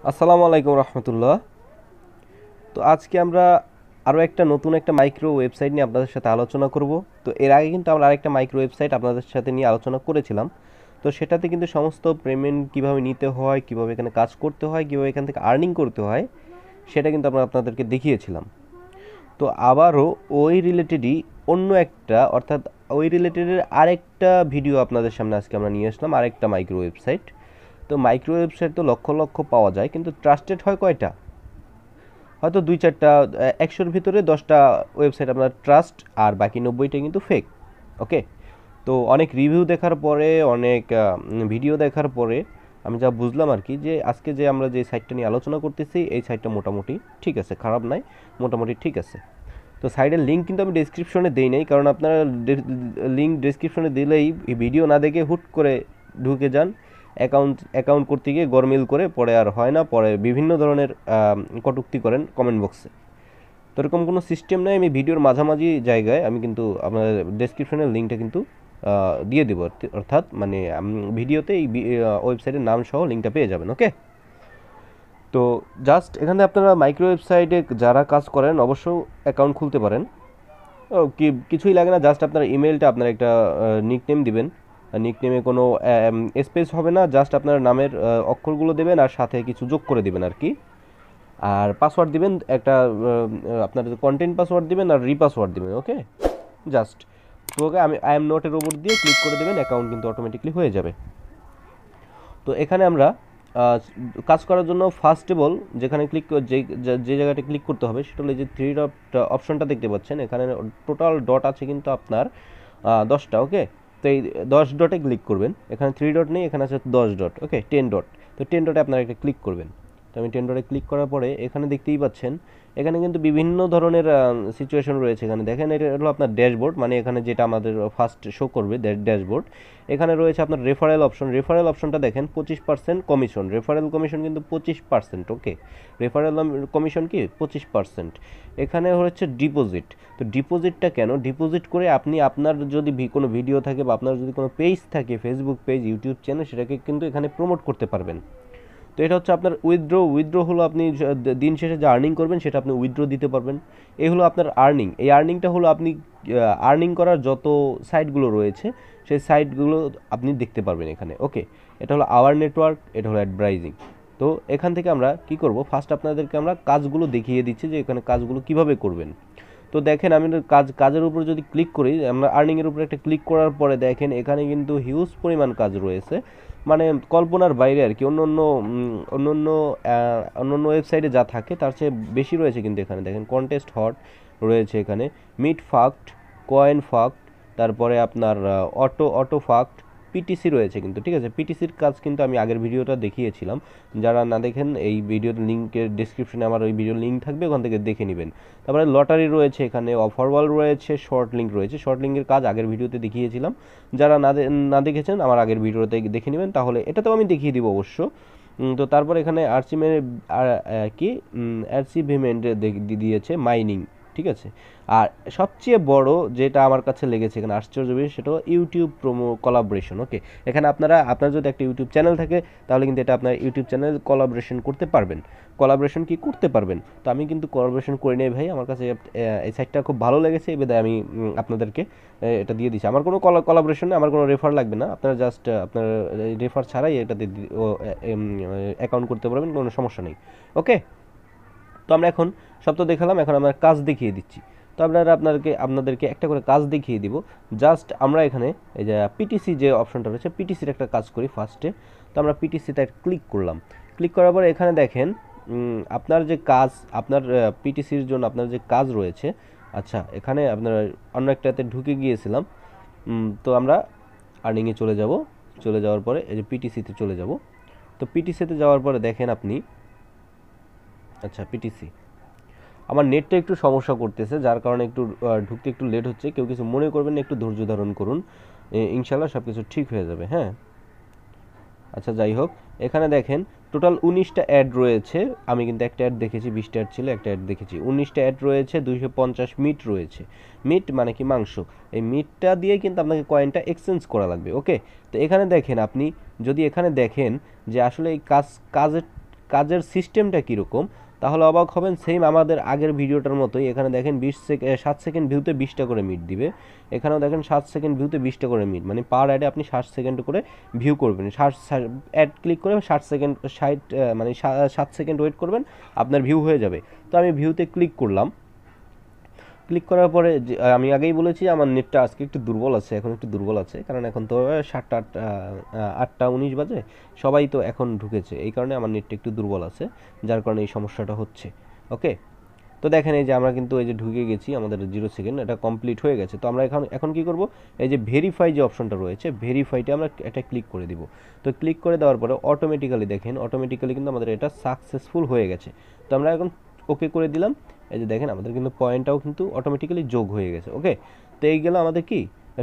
আসসালামু আলাইকুম রহমতুল্লাহ। তো আজকে আমরা আরও একটা নতুন একটা মাইক্রো ওয়েবসাইট নিয়ে আপনাদের সাথে আলোচনা করব। তো এর আগে কিন্তু আমরা আরেকটা মাইক্রো ওয়েবসাইট আপনাদের সাথে নিয়ে আলোচনা করেছিলাম। তো সেটাতে কিন্তু সমস্ত পেমেন্ট কীভাবে নিতে হয়, কীভাবে এখানে কাজ করতে হয়, কীভাবে এখান থেকে আর্নিং করতে হয় সেটা কিন্তু আমরা আপনাদেরকে দেখিয়েছিলাম। তো আবারও ওই রিলেটেডই অন্য একটা, অর্থাৎ ওই রিলেটেডের আরেকটা ভিডিও আপনাদের সামনে আজকে আমরা নিয়ে আসলাম, আরেকটা মাইক্রো ওয়েবসাইট। তো মাইক্রো ওয়েবসাইট তো লক্ষ লক্ষ পাওয়া যায়, কিন্তু ট্রাস্টেড হয় কয়টা? হয়তো 2-4টা, 100-র ভিতরে 10টা ওয়েবসাইট আপনার ট্রাস্ট, আর বাকি 90টা কিন্তু ফেক। ওকে, তো অনেক রিভিউ দেখার পরে, অনেক ভিডিও দেখার পরে আমি যা বুঝলাম আর কি, যে আজকে যে আমরা যে সাইটটা নিয়ে আলোচনা করতেছি এই সাইটটা মোটামুটি ঠিক আছে, খারাপ নাই, মোটামুটি ঠিক আছে। তো সাইটের লিঙ্ক কিন্তু আমি ডেসক্রিপশনে দেই নাই, কারণ আপনারা লিঙ্ক ডেসক্রিপশনে দিলেই ভিডিও না দেখে হুট করে ঢুকে যান, অ্যাকাউন্ট করতে গিয়ে গরমিল করে, পরে আর হয় না, পরে বিভিন্ন ধরনের কটূক্তি করেন কমেন্ট বক্সে। তো এরকম কোনো সিস্টেম নেই, আমি ভিডিওর মাঝামাঝি জায়গায় আমি কিন্তু আপনার ডেসক্রিপশনের লিঙ্কটা কিন্তু দিয়ে দেবো, অর্থাৎ মানে ভিডিওতে এই ওয়েবসাইটের নাম সহ লিঙ্কটা পেয়ে যাবেন। ওকে, তো জাস্ট এখানে আপনারা মাইক্রো ওয়েবসাইটে যারা কাজ করেন অবশ্য অ্যাকাউন্ট খুলতে পারেন। কিছুই লাগে না, জাস্ট আপনার ইমেলটা, আপনার একটা নিকনেম দিবেন, নিকনেমে কোনো স্পেস হবে না, জাস্ট আপনার নামের অক্ষরগুলো দেবেন আর সাথে কিছু যোগ করে দিবেন আর কি। আর পাসওয়ার্ড দিবেন একটা, আপনার কন্টেন্ট পাসওয়ার্ড দিবেন আর রিপাসওয়ার্ড দিবেন। ওকে, জাস্ট তো ওকে আমি আই এম নট এর ওপর দিয়ে ক্লিক করে দেবেন, অ্যাকাউন্ট কিন্তু অটোমেটিকলি হয়ে যাবে। তো এখানে আমরা কাজ করার জন্য ফার্স্ট অফ অল যেখানে যে জায়গাটা ক্লিক করতে হবে সেটা হলো যে থ্রি ডট অপশনটা দেখতে পাচ্ছেন, এখানে টোটাল ডট আছে কিন্তু আপনার 10টা। ওকে, তো এই 10 ডটে ক্লিক করবেন, এখানে 3 ডট নেই, এখানে আছে 10 ডট। ওকে, 10 ডট, তো 10 ডটে আপনারা একটা ক্লিক করবেন। তো আমি 10 ডটে ক্লিক করার পরে এখানে দেখতেই পাচ্ছেন, এখানে কিন্তু বিভিন্ন ধরনের সিচুয়েশন রয়েছে। এখানে দেখেন, এটা হলো আপনার ড্যাশবোর্ড, মানে এখানে যেটা আমাদের ফার্স্ট শো করবে ড্যাশবোর্ড। এখানে রয়েছে আপনার রেফারেল অপশন, রেফারেল অপশনটা দেখেন 25% কমিশন, রেফারেল কমিশন কিন্তু 25%। ওকে, রেফারেল কমিশন কি 25%। এখানে হচ্ছে ডিপোজিট, তো ডিপোজিটটা কেন? ডিপোজিট করে আপনি আপনার যদি কোনো ভিডিও থাকে বা আপনার যদি কোনো পেজ থাকে, ফেসবুক পেজ, ইউটিউব চ্যানেল, সেটাকে কিন্তু এখানে প্রমোট করতে পারবেন। তো এটা হচ্ছে আপনার উইথড্র হলো আপনি দিন শেষে যে আর্নিং করবেন সেটা আপনি উইথড্র দিতে পারবেন। এই হলো আপনার আর্নিং। এই আর্নিংটা হলো আপনি আর্নিং করার যত সাইটগুলো রয়েছে সেই সাইটগুলো আপনি দেখতে পারবেন এখানে। ওকে, এটা হলো আওয়ার নেটওয়ার্ক, এটা হলো অ্যাডভার্টাইজিং। তো এখান থেকে আমরা কি করব, ফার্স্ট আপনাদেরকে আমরা কাজগুলো দেখিয়ে দিচ্ছি যে এখানে কাজগুলো কিভাবে করবেন। তো দেখেন, আমি কাজের উপর যদি ক্লিক করি, আমরা আর্নিংয়ের উপর একটা ক্লিক করার পরে দেখেন এখানে কিন্তু হিউজ পরিমাণ কাজ রয়েছে, মানে কল্পনার বাইরে আর কি। অন্য ওয়েবসাইটে যা থাকে তার চেয়ে বেশি রয়েছে কিন্তু এখানে দেখেন। কন্টেস্ট হট রয়েছে এখানে, মিট ফাক্ট, কয়েন ফাক্ট, তারপরে আপনার অটো ফাক্ট, পিটিসি রয়েছে কিন্তু। ঠিক আছে, পিটিসির কাজ কিন্তু আমি আগের ভিডিওটা দেখিয়েছিলাম, যারা না দেখেন এই ভিডিওর লিঙ্কের ডিসক্রিপশনে আমার ওই ভিডিওর লিঙ্ক থাকবে, ওখান থেকে দেখে নেবেন। তারপরে লটারি রয়েছে এখানে, অফার ওয়াল রয়েছে, শর্ট লিঙ্ক রয়েছে। শর্ট লিঙ্কের কাজ আগের ভিডিওতে দেখিয়েছিলাম, যারা না দেখেছেন আমার আগের ভিডিওতে দেখে নেবেন, তাহলে এটাতেও আমি দেখিয়ে দিব অবশ্য। তো তারপর এখানে অ্যাচিভমেন্ট দিয়েছে মাইনিং। ঠিক আছে, আর সবচেয়ে বড় যেটা আমার কাছে লেগেছে এখানে আশ্চর্য বিষয়, সেটা হলো ইউটিউব প্রোমো কোলাবোরেশন। ওকে, এখানে আপনার যদি একটা ইউটিউব চ্যানেল থাকে তাহলে কিন্তু এটা আপনার ইউটিউব চ্যানেল কোলাবোরেশন করতে পারবেন। কোলাবোরেশন কি করতে পারবেন? তো আমি কিন্তু কোলাবোরেশন করে নেই ভাই, আমার কাছে এই সাইটটা খুব ভালো লেগেছে, এই বিধায় আমি আপনাদেরকে এটা দিয়ে দিচ্ছি। আমার কোনো কোলাবোরেশনে আমার কোনো রেফার লাগবে না, আপনারা জাস্ট আপনার রেফার ছাড়াই এটাতে অ্যাকাউন্ট করতে পারবেন, কোনো সমস্যা নেই। ওকে, তো আমরা এখন সব তো দেখালাম, এখন আমরা কাজ দেখিয়ে দিচ্ছি। তো আপনাদেরকে একটা করে কাজ দেখিয়ে দিব। জাস্ট আমরা এখানে এই যে পিটিসি যে অপশনটা রয়েছে, পিটিসির একটা কাজ করি ফার্স্টে। তো আমরা পিটিসিতে ক্লিক করলাম, ক্লিক করার পরে এখানে দেখেন আপনার যে কাজ, আপনার পিটিসির জন্য আপনার যে কাজ রয়েছে। আচ্ছা, এখানে আপনার অন্য একটাতে ঢুকে গিয়েছিলাম, তো আমরা আর্নিংয়ে চলে যাওয়ার পরে এই যে পিটিসিতে চলে যাব। তো পিটিসিতে যাওয়ার পরে দেখেন আপনি, আচ্ছা পিটিসি, আমার নেটটা একটু সমস্যা করতেছে, যার কারণে একটু ঢুকতে একটু লেট হচ্ছে, কেউ কিছু মনে করবেন না, একটু ধৈর্য ধারণ করুন, ইনশাল্লাহ সব কিছু ঠিক হয়ে যাবে। হ্যাঁ, আচ্ছা যাই হোক, এখানে দেখেন টোটাল 19টা অ্যাড রয়েছে। আমি কিন্তু একটা অ্যাড দেখেছি, 20টা অ্যাড ছিল, একটা অ্যাড দেখেছি। 19টা অ্যাড রয়েছে, 250 মিট রয়েছে। মিট মানে কি মাংস, এই মিটটা দিয়ে কিন্তু আপনাকে কয়েনটা এক্সচেঞ্জ করা লাগবে। ওকে, তো এখানে দেখেন, আপনি যদি এখানে দেখেন যে আসলে এই কাজের সিস্টেমটা কীরকম তাহলে অবাক হবেন। সেম আমাদের আগের ভিডিওটার মতোই। এখানে দেখেন 7 সেকেন্ড ভিউতে 20টা করে মিনিট দিবে। এখানেও দেখেন 7 সেকেন্ড ভিউতে 20টা করে মিনিট, মানে পার অ্যাডে আপনি 60 সেকেন্ড করে ভিউ করবেন। 60 অ্যাড ক্লিক করে 7 সেকেন্ড ওয়েট করবেন, আপনার ভিউ হয়ে যাবে। তো আমি ভিউতে ক্লিক করলাম। ক্লিক করার পরে আমি আগেই বলেছি আমার নেটটা আজকে একটু দুর্বল আছে, এখন একটু দুর্বল আছে, কারণ এখন তো 8টা 19 বাজে, সবাই তো এখন ঢুকেছে, এই কারণে আমার নেটটা একটু দুর্বল আছে, যার কারণে এই সমস্যাটা হচ্ছে। ওকে, তো দেখেন এই যে আমরা কিন্তু এই যে ঢুকে গেছি, আমাদের 0 সেকেন্ড এটা কমপ্লিট হয়ে গেছে। তো আমরা এখন কি করব, এই যে ভেরিফাই যে অপশনটা রয়েছে, ভেরিফাইতে আমরা এটা ক্লিক করে দিব। তো ক্লিক করে দেওয়ার পরে অটোমেটিক্যালি কিন্তু আমাদের এটা সাকসেসফুল হয়ে গেছে। তো আমরা এখন ওকে করে দিলাম। এই যে দেখেন আমাদের কিন্তু পয়েন্টটাও কিন্তু অটোমেটিক্যালি যোগ হয়ে গেছে। ওকে, তো এই গেল আমাদের কি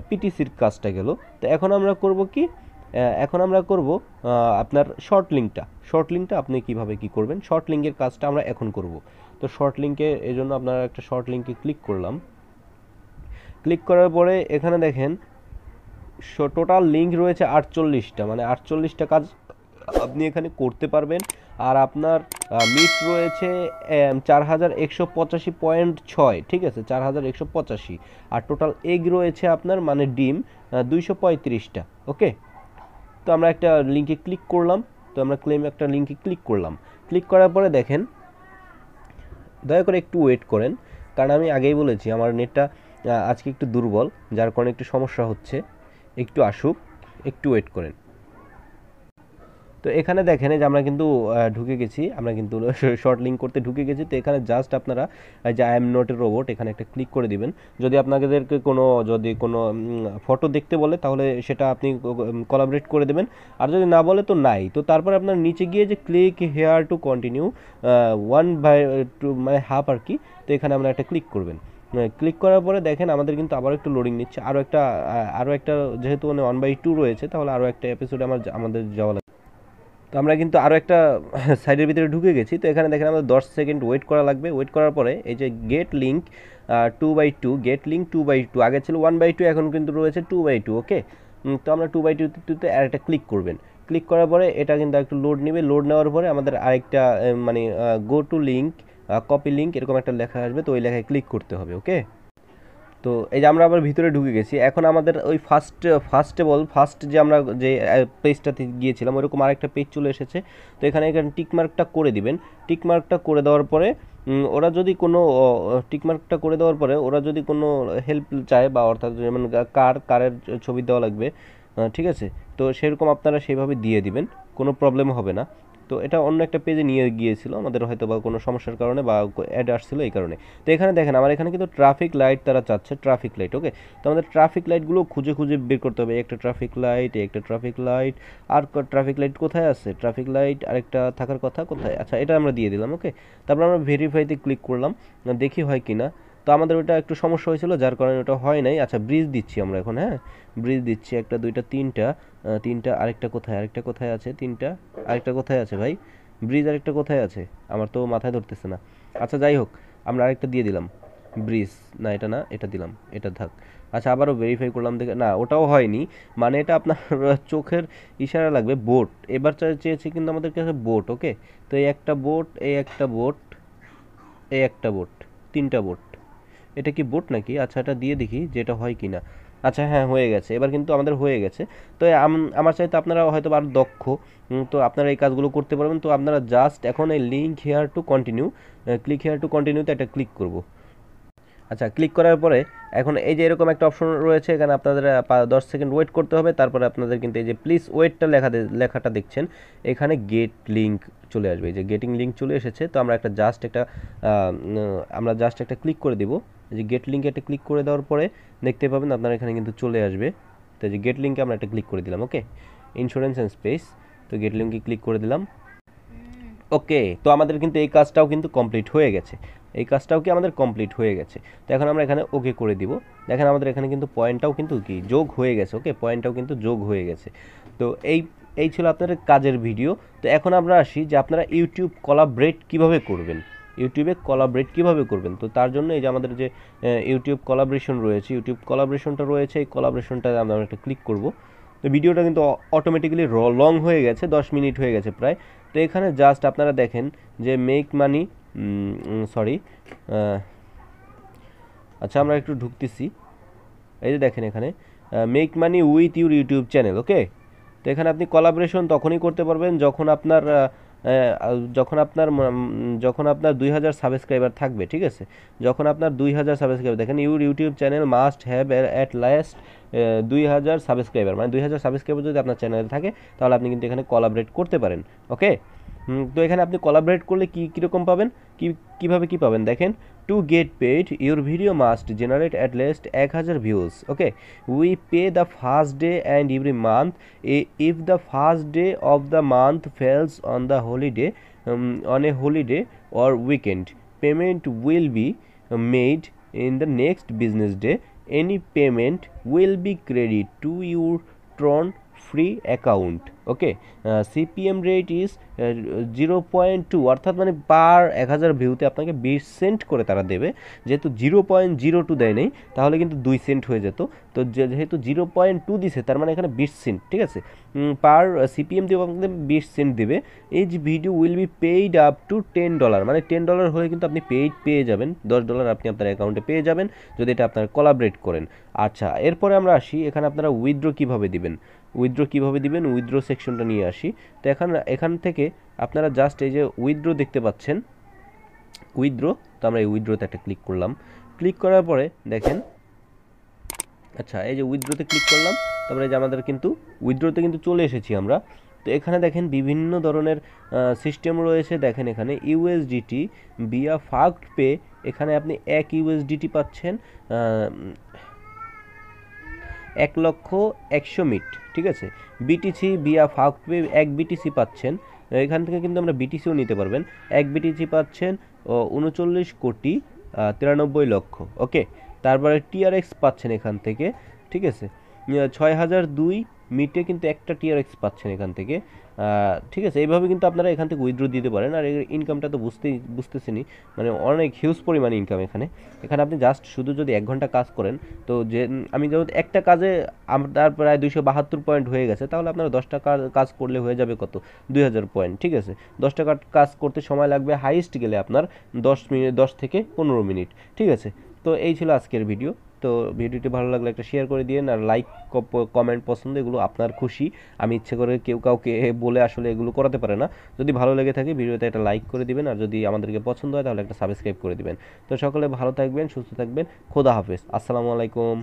পিটিসির কাজটা গেল। তো এখন আমরা করব কি, এখন আমরা করব আপনার শর্ট লিঙ্কটা আপনি কিভাবে কি করবেন, শর্ট লিঙ্কের কাজটা আমরা এখন করব। তো শর্ট লিঙ্কে এই জন্য আপনারা একটা শর্ট লিঙ্কে ক্লিক করলাম। ক্লিক করার পরে এখানে দেখেন টোটাল লিঙ্ক রয়েছে 48টা, মানে 48টা কাজ আপনি এখানে করতে পারবেন। আর আপনার মিট রয়েছে 4185.6, ঠিক আছে, 4185। আর টোটাল এগ রয়েছে আপনার মানে ডিম 235টা। ওকে, তো আমরা একটা লিঙ্কে ক্লিক করলাম। তো আমরা একটা লিঙ্কে ক্লিক করলাম। ক্লিক করার পরে দেখেন, দয়া করে একটু ওয়েট করেন, কারণ আমি আগেই বলেছি আমার নেটটা আজকে একটু দুর্বল, যার কারণে একটু সমস্যা হচ্ছে। একটু আসুক, একটু ওয়েট করেন। তো এখানে দেখেন যে আমরা কিন্তু ঢুকে গেছি, আমরা কিন্তু শর্ট লিঙ্ক করতে ঢুকে গেছি। তো এখানে জাস্ট আপনারা যে I am not a robot এখানে একটা ক্লিক করে দিবেন। যদি আপনাদেরকে যদি কোনো ফটো দেখতে বলে তাহলে সেটা আপনি কোলাবরেট করে দেবেন, আর যদি না বলে তো নাই। তো তারপরে আপনার নিচে গিয়ে যে ক্লিক হেয়ার টু কন্টিনিউ 1/2 মানে হাফ আর কি, তো এখানে আমরা একটা ক্লিক করবেন। ক্লিক করার পরে দেখেন আমাদের কিন্তু আবার একটু লোডিং নিচ্ছে, আরও একটা যেহেতু মানে 1/2 রয়েছে, তাহলে আরও একটা এপিসোডে আমাদের যাওয়া লাগবে। তো আমরা কিন্তু আরও একটা সাইডের ভিতরে ঢুকে গেছি। তো এখানে দেখেন আমাদের 10 সেকেন্ড ওয়েট করা লাগবে। ওয়েট করার পরে এই যে গেট লিঙ্ক 2/2 আগে ছিল 1/2, এখন কিন্তু রয়েছে 2/2। ওকে, তো আমরা 2/2তে আরেকটা ক্লিক করবেন। ক্লিক করার পরে এটা কিন্তু একটু লোড নেবে। লোড নেওয়ার পরে আমাদের আরেকটা মানে go to link, copy link এরকম একটা লেখা আসবে, তো ওই লেখায় ক্লিক করতে হবে। ওকে, তো এই যে আমরা আবার ভিতরে ঢুকে গেছি। এখন আমাদের ওই ফার্স্ট যে আমরা যে পেজটাতে গিয়েছিলাম ওইরকম আরেকটা পেজ চলে এসেছে। তো এখানে টিকমার্কটা করে দিবেন। টিকমার্কটা করে দেওয়ার পরে ওরা যদি কোনো হেল্প চায়, বা অর্থাৎ যেমন কারের ছবি দেওয়া লাগবে, ঠিক আছে, তো সেরকম আপনারা সেইভাবে দিয়ে দিবেন, কোনো প্রবলেম হবে না। তো এটা অন্য একটা পেজে নিয়ে গিয়েছিল আমাদের, হয়তো বা কোনো সমস্যার কারণে বা অ্যাড আসছিল এই কারণে। তো এখানে দেখেন আমার এখানে কিন্তু ট্রাফিক লাইট তারা চাচ্ছে, ট্রাফিক লাইট। ওকে, তো আমাদের ট্রাফিক লাইটগুলো খুঁজে বের করতে হবে। একটা ট্রাফিক লাইট, আর ট্রাফিক লাইট কোথায় আছে, ট্রাফিক লাইট আরেকটা থাকার কথা কোথায়, আচ্ছা এটা আমরা দিয়ে দিলাম। ওকে, তারপর আমরা ভেরিফাইতে ক্লিক করলাম, দেখি হয় কি না। তো আমাদের ওটা একটু সমস্যা হয়েছিল, যার কারণে ওটা হয় নাই। আচ্ছা, ব্রিজ দিচ্ছি আমরা এখন। হ্যাঁ, ব্রিজ দিচ্ছি, 1 2 3টা, আরেকটা কোথায় আছে, আরেকটা কোথায় আছে ভাই, ব্রিজ আরেকটা কোথায় আছে, আমার তো মাথায় ধরতেছে না। আচ্ছা যাই হোক, আমরা আরেকটা দিয়ে দিলাম ব্রিজ, না এটা না, এটা দিলাম, এটা থাক। আচ্ছা, আবারও ভেরিফাই করলাম, দেখে না ওটাও হয়নি, মানে এটা আপনার চোখের ইশারা লাগবে। বোট এবার চেয়েছি কিন্তু আমাদের কাছে বোট। ওকে, তো এই একটা বোট, এই একটা বোট, 3টা বোট, এটা কি বোট নাকি? আচ্ছা, এটা দিয়ে দেখি যে এটা হয় কি না। আচ্ছা হ্যাঁ, হয়ে গেছে, এবার কিন্তু আমাদের হয়ে গেছে। তো আমার চাইতে আপনারা হয়তো আরও দক্ষ, তো আপনারা এই কাজগুলো করতে পারবেন। তো আপনারা জাস্ট এখন এই ক্লিক হেয়ার টু কন্টিনিউতে একটা ক্লিক করব। আচ্ছা, ক্লিক করার পরে এখন এই যে এরকম একটা অপশন রয়েছে, এখানে আপনাদের 10 সেকেন্ড ওয়েট করতে হবে। তারপরে আপনাদের কিন্তু এই যে প্লিজ ওয়েটটা লেখাটা দেখছেন, এখানে গেট লিঙ্ক চলে আসবে। এই যে গেটিং লিঙ্ক চলে এসেছে। তো আমরা জাস্ট একটা ক্লিক করে দিব। এই যে গেট লিঙ্কে একটা ক্লিক করে দেওয়ার পরে দেখতে পাবেন আপনারা এখানে কিন্তু চলে আসবে। তো এই যে গেট লিঙ্কে আমরা একটা ক্লিক করে দিলাম। ওকে, ইন্স্যুরেন্স অ্যান্ড স্পেস, তো গেট লিঙ্কে ক্লিক করে দিলাম। ওকে, তো আমাদের কিন্তু এই কাজটাও কিন্তু কমপ্লিট হয়ে গেছে। তো এখন আমরা এখানে ওকে করে দিব। দেখেন আমাদের এখানে কিন্তু পয়েন্টটাও কিন্তু কি যোগ হয়ে গেছে। ওকে, পয়েন্টটাও কিন্তু যোগ হয়ে গেছে। তো এই ছিল আপনাদের কাজের ভিডিও। তো এখন আমরা আসি যে আপনারা ইউটিউবে কোলাবরেট কিভাবে করবেন। তো তার জন্য এই যে আমাদের যে ইউটিউব কোলাবরেশনটা রয়েছে, এই কোলাবরেশনটা আমরা একটা ক্লিক করব। তো ভিডিওটা কিন্তু অটোমেটিক্যালি লং হয়ে গেছে, 10 মিনিট হয়ে গেছে প্রায়। তো এখানে জাস্ট আপনারা দেখেন যে মেক মানি, সরি, আচ্ছা আমরা একটু ঢুকতেছি। এই যে দেখেন এখানে make money with your YouTube channel. Okay, তো এখানে আপনি কোলাবোরেশন তখনই করতে পারবেন যখন আপনার যখন আপনার 2000 সাবস্ক্রাইবার থাকবে। ঠিক আছে, যখন আপনার 2000 সাবস্ক্রাইবার, দেখেন your YouTube channel must have at last 2000 subscriber, মানে 2000 সাবস্ক্রাইবার যদি আপনার চ্যানেলে থাকে তাহলে আপনি কিন্তু এখানে কোলাবরেট করতে পারেন। ওকে, তো এখানে আপনি কোলাবরেট করলে কীরকম পাবেন, কীভাবে কী পাবেন দেখেন। To get paid your video must generate at least 1000 views. Okay, we pay the first day and every month. If the first day of the month falls on the holiday, on a holiday or weekend, payment will be made in the next business day. Any payment will be credited to your Tron free account. Okay, CPM rate is 0.2, অর্থাৎ মানে পার 1000 ভিউতে আপনাকে 20 Saint করে তারা দেবে। যেহেতু 0.02 দেয় নেই তাহলে কিন্তু 2 সেন্ট হয়ে যেত, তো যেহেতু 0.2 দিছে তার মানে এখানে 20 সেন্ট। ঠিক আছে, পার সিপিএম দিয়ে আপনাকে 20 সেন্ট দেবে। এই যে video will be paid up to $10, মানে $10 হলে কিন্তু আপনি পেইড পেয়ে যাবেন, $10 আপনি আপনার অ্যাকাউন্টে পেয়ে যাবেন যদি এটা আপনারা কোলাবরেট করেন। আচ্ছা, এরপরে আমরা আসি এখানে আপনারা উইথড্র কীভাবে দিবেন। উইথড্র সেকশনটা নিয়ে আসি। তো এখান থেকে আপনারা জাস্ট এই যে উইথড্র দেখতে পাচ্ছেন, উইথড্র, তো আমরা এই উইথড্রতে একটা ক্লিক করলাম। ক্লিক করার পরে দেখেন, আচ্ছা এই যে উইথড্রতে ক্লিক করলাম, তারপরে যে আমাদের কিন্তু উইথড্রতে কিন্তু চলে এসেছি আমরা। তো এখানে দেখেন বিভিন্ন ধরনের সিস্টেম রয়েছে। দেখেন এখানে ইউএসডিটি বিয়া ফাস্ট পে, এখানে আপনি 1 ইউএসডিটি পাচ্ছেন 1,100,000 মিট। ঠিক আছে, বিটিসি বিয়া ফাস্ট পে 1 বিটিসি পাচ্ছেন, এখান থেকে কিন্তু আমরা বিটিসিও নিতে পারবেন। 1 বিটিসি পাচ্ছেন 39,93,00,000। ওকে, তারপরে টিআরএক্স পাচ্ছেন এখান থেকে। ঠিক আছে, 6002 মিটে কিন্তু একটা টিআরএক্স পাচ্ছেন এখান থেকে। ঠিক আছে, এইভাবে কিন্তু আপনারা এখান থেকে উইথড্র দিতে পারেন। আর এর ইনকামটা তো বুঝতেছেনি, মানে অনেক হিউজ পরিমাণে ইনকাম এখানে। আপনি জাস্ট শুধু যদি 1 ঘন্টা কাজ করেন, তো যে আমি যেহেতু একটা কাজে আপনার প্রায় 272 পয়েন্ট হয়ে গেছে, তাহলে আপনারা 10টা কাজ করলে হয়ে যাবে কত, 2000 পয়েন্ট। ঠিক আছে, 10টা কাজ করতে সময় লাগবে হাইয়েস্ট গেলে আপনার 10 থেকে 15 মিনিট। ঠিক আছে, তো এই ছিল আজকের ভিডিও। তো ভিডিওটি ভালো লাগলে একটা শেয়ার করে দিন, আর লাইক কমেন্ট পছন্দ এগুলো আপনার খুশি। আমি ইচ্ছে করে কেউ কাউকে বলে আসলে এগুলো করাতে পারে না। যদি ভালো লেগে থাকে ভিডিওতে একটা লাইক করে দিবেন, আর যদি আমাদেরকে পছন্দ হয় তাহলে একটা সাবস্ক্রাইব করে দিবেন। তো সকলে ভালো থাকবেন, সুস্থ থাকবেন, খোদা হাফেজ, আসসালামু আলাইকুম।